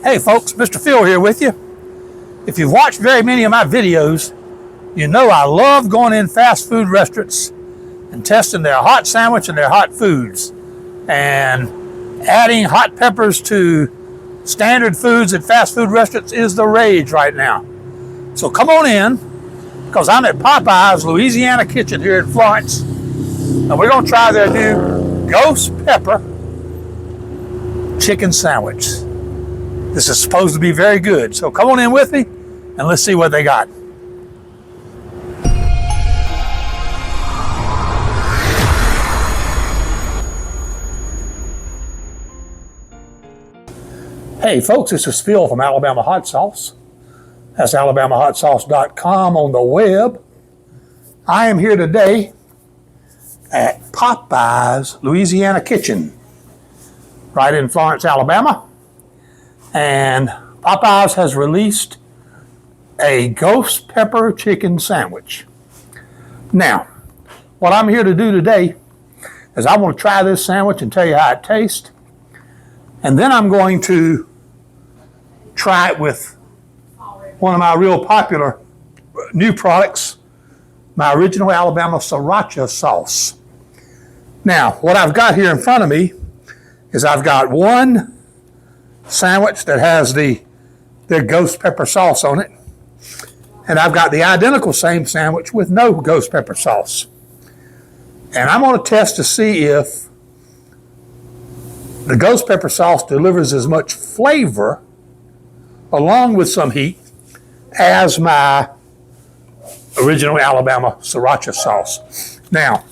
Hey folks, Mr. Phil here with you. If you've watched very many of my videos, you know I love going in fast food restaurants and testing their hot sandwich and their hot foods. And adding hot peppers to standard foods at fast food restaurants is the rage right now. So come on in, because I'm at Popeyes Louisiana Kitchen here in Florence. And we're going to try their new ghost pepper chicken sandwich. This is supposed to be very good. So come on in with me and let's see what they got. Hey folks, this is Phil from Alabama Hot Sauce. That's alabamahotsauce.com on the web. I am here today at Popeyes Louisiana Kitchen, right in Florence, Alabama. And Popeyes has released a ghost pepper chicken sandwich. Now, what I'm here to do today is I want to try this sandwich and tell you how it tastes. And then I'm going to try it with one of my real popular new products, my original Alabama Sriracha sauce. Now, what I've got here in front of me is I've got one sandwich that has their ghost pepper sauce on it. And I've got the identical same sandwich with no ghost pepper sauce. And I'm going to test to see if the ghost pepper sauce delivers as much flavor along with some heat as my original Alabama Sriracha sauce. Now,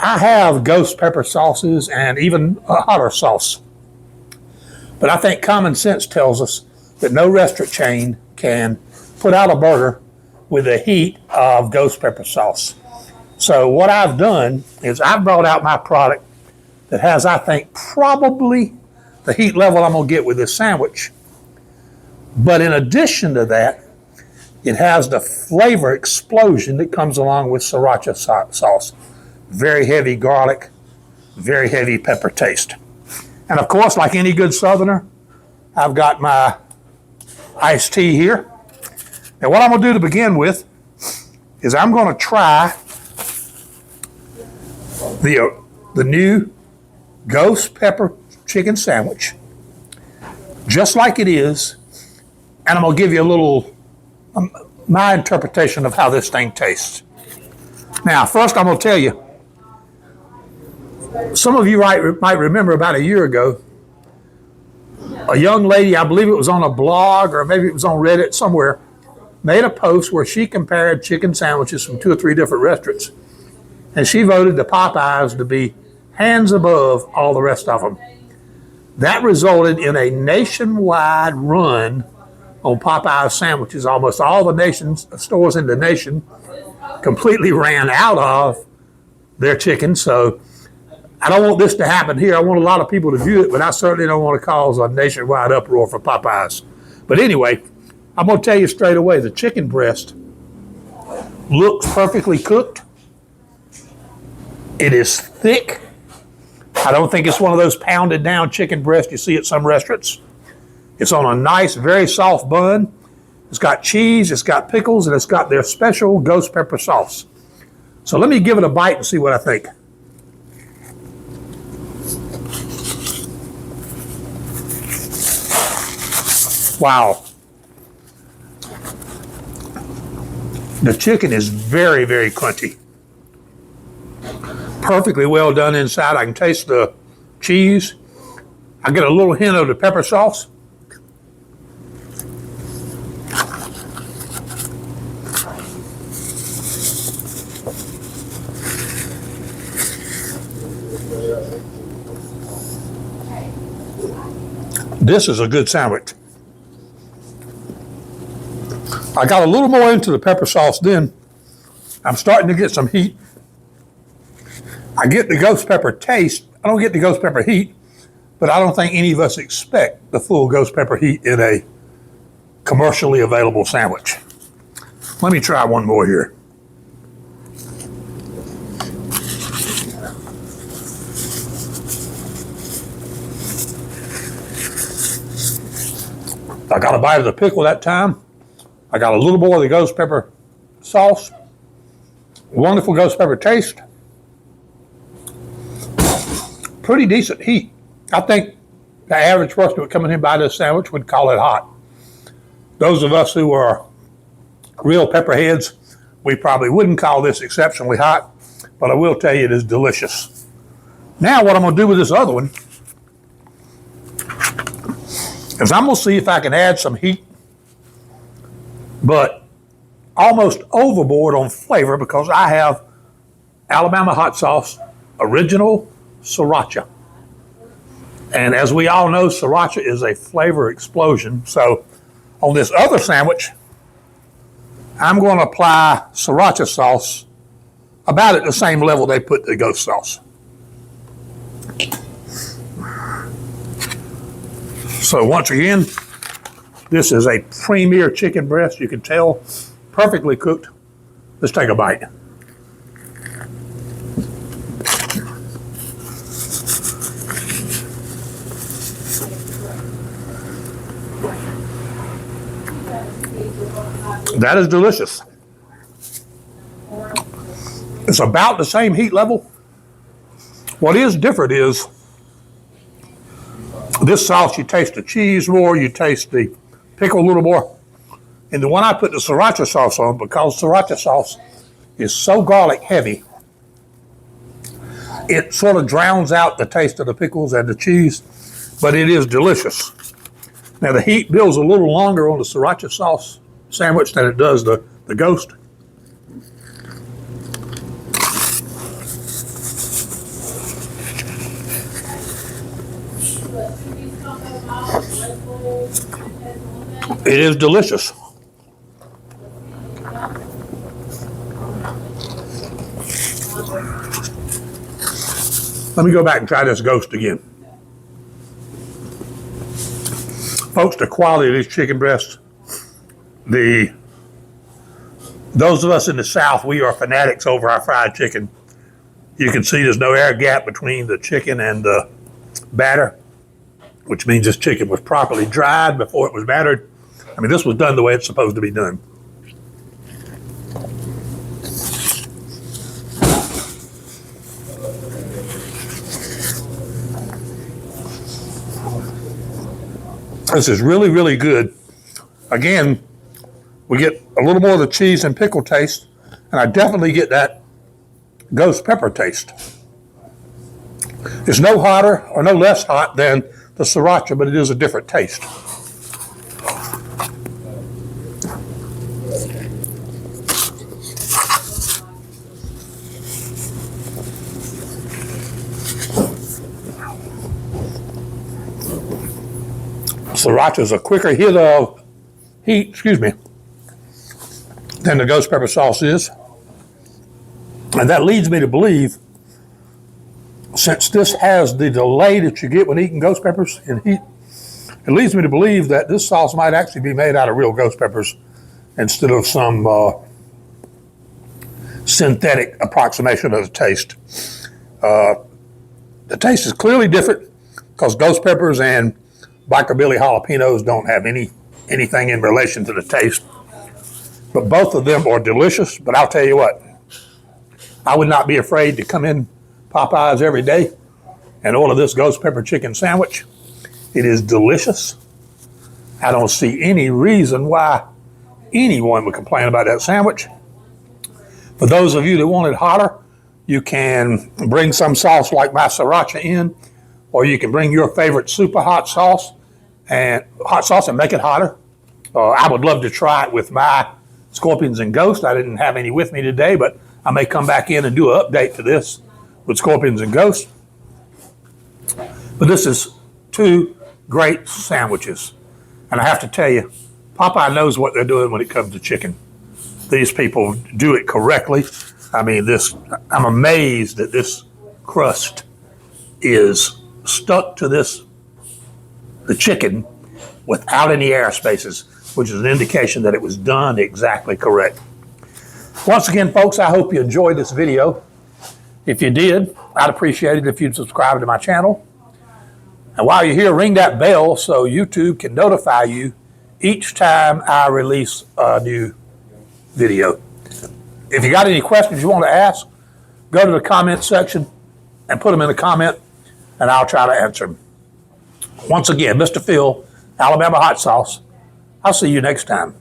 I have ghost pepper sauces and even a hotter sauce. But I think common sense tells us that no restaurant chain can put out a burger with the heat of ghost pepper sauce. So what I've done is I've brought out my product that has, I think, probably the heat level I'm going to get with this sandwich. But in addition to that, it has the flavor explosion that comes along with Sriracha sauce. Very heavy garlic, very heavy pepper taste. And of course, like any good Southerner, I've got my iced tea here. Now what I'm going to do to begin with is I'm going to try the new ghost pepper chicken sandwich, just like it is, and I'm going to give you a little, my interpretation of how this thing tastes. Now, first I'm going to tell you, some of you might remember about a year ago, a young lady, I believe it was on a blog or maybe it was on Reddit somewhere, made a post where she compared chicken sandwiches from 2 or 3 different restaurants. And she voted the Popeyes to be hands above all the rest of them. That resulted in a nationwide run on Popeyes sandwiches. Almost all the stores in the nation completely ran out of their chicken. So I don't want this to happen here. I want a lot of people to view it, but I certainly don't want to cause a nationwide uproar for Popeyes. But anyway, I'm going to tell you straight away, the chicken breast looks perfectly cooked. It is thick. I don't think it's one of those pounded down chicken breasts you see at some restaurants. It's on a nice, very soft bun. It's got cheese, it's got pickles, and it's got their special ghost pepper sauce. So let me give it a bite and see what I think. Wow. The chicken is very, very crunchy. Perfectly well done inside. I can taste the cheese. I get a little hint of the pepper sauce. This is a good sandwich. I got a little more into the pepper sauce then. I'm starting to get some heat. I get the ghost pepper taste. I don't get the ghost pepper heat, but I don't think any of us expect the full ghost pepper heat in a commercially available sandwich. Let me try one more here. I got a bite of the pickle that time. I got a little more of the ghost pepper sauce. Wonderful ghost pepper taste. Pretty decent heat. I think the average person who would come in here and buy this sandwich would call it hot. Those of us who are real pepperheads, we probably wouldn't call this exceptionally hot, but I will tell you it is delicious. Now what I'm going to do with this other one is I'm going to see if I can add some heat, but almost overboard on flavor, because I have Alabama hot sauce, original Sriracha. And as we all know, Sriracha is a flavor explosion. So on this other sandwich, I'm going to apply Sriracha sauce about at the same level they put the ghost sauce. So once again, this is a premier chicken breast. You can tell, perfectly cooked. Let's take a bite. That is delicious. It's about the same heat level. What is different is this sauce, you taste the cheese more, you taste the pickle a little more. And the one I put the Sriracha sauce on, because Sriracha sauce is so garlic heavy, it sort of drowns out the taste of the pickles and the cheese, but it is delicious. Now the heat builds a little longer on the Sriracha sauce sandwich than it does the ghost. It is delicious. Let me go back and try this ghost again. Folks, the quality of these chicken breasts, those of us in the South, we are fanatics over our fried chicken. You can see there's no air gap between the chicken and the batter, which means this chicken was properly dried before it was battered. I mean, this was done the way it's supposed to be done. This is really, really good. Again, we get a little more of the cheese and pickle taste, and I definitely get that ghost pepper taste. It's no hotter or no less hot than the Sriracha, but it is a different taste. Sriracha is a quicker hit of heat, than the ghost pepper sauce is. And that leads me to believe, since this has the delay that you get when eating ghost peppers in heat, it leads me to believe that this sauce might actually be made out of real ghost peppers instead of some synthetic approximation of the taste. The taste is clearly different because ghost peppers and Biker Billy jalapenos don't have anything in relation to the taste. But both of them are delicious. But I'll tell you what, I would not be afraid to come in Popeyes every day and order this ghost pepper chicken sandwich. It is delicious. I don't see any reason why anyone would complain about that sandwich. For those of you that want it hotter, you can bring some sauce like my Sriracha in, or you can bring your favorite super hot sauce and make it hotter. I would love to try it with my Scorpions and Ghost. I didn't have any with me today, but I may come back in and do an update to this with Scorpions and Ghost. But this is two great sandwiches. And I have to tell you, Popeye knows what they're doing when it comes to chicken. These people do it correctly. I mean, I'm amazed that this crust is stuck to the chicken without any air spaces, which is an indication that it was done exactly correct. Once again, folks, I hope you enjoyed this video. If you did, I'd appreciate it if you'd subscribe to my channel. And while you're here, ring that bell so YouTube can notify you each time I release a new video. If you got any questions you want to ask, go to the comment section and put them in the comment, and I'll try to answer them. Once again, Mr. Phil, Alabama Hot Sauce. I'll see you next time.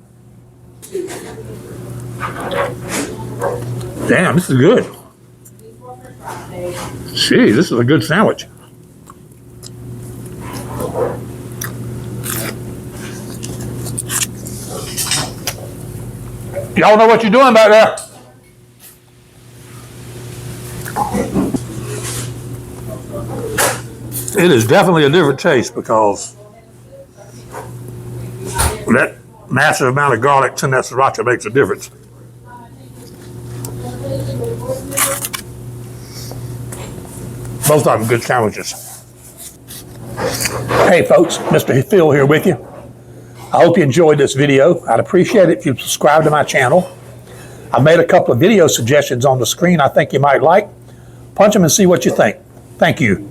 Damn, this is good. Gee, this is a good sandwich. Y'all know what you're doing back there? It is definitely a different taste because that massive amount of garlic in that sriracha makes a difference. Both of them good sandwiches. Hey folks, Mr. Phil here with you. I hope you enjoyed this video. I'd appreciate it if you subscribe to my channel. I've made a couple of video suggestions on the screen I think you might like. Punch them and see what you think. Thank you.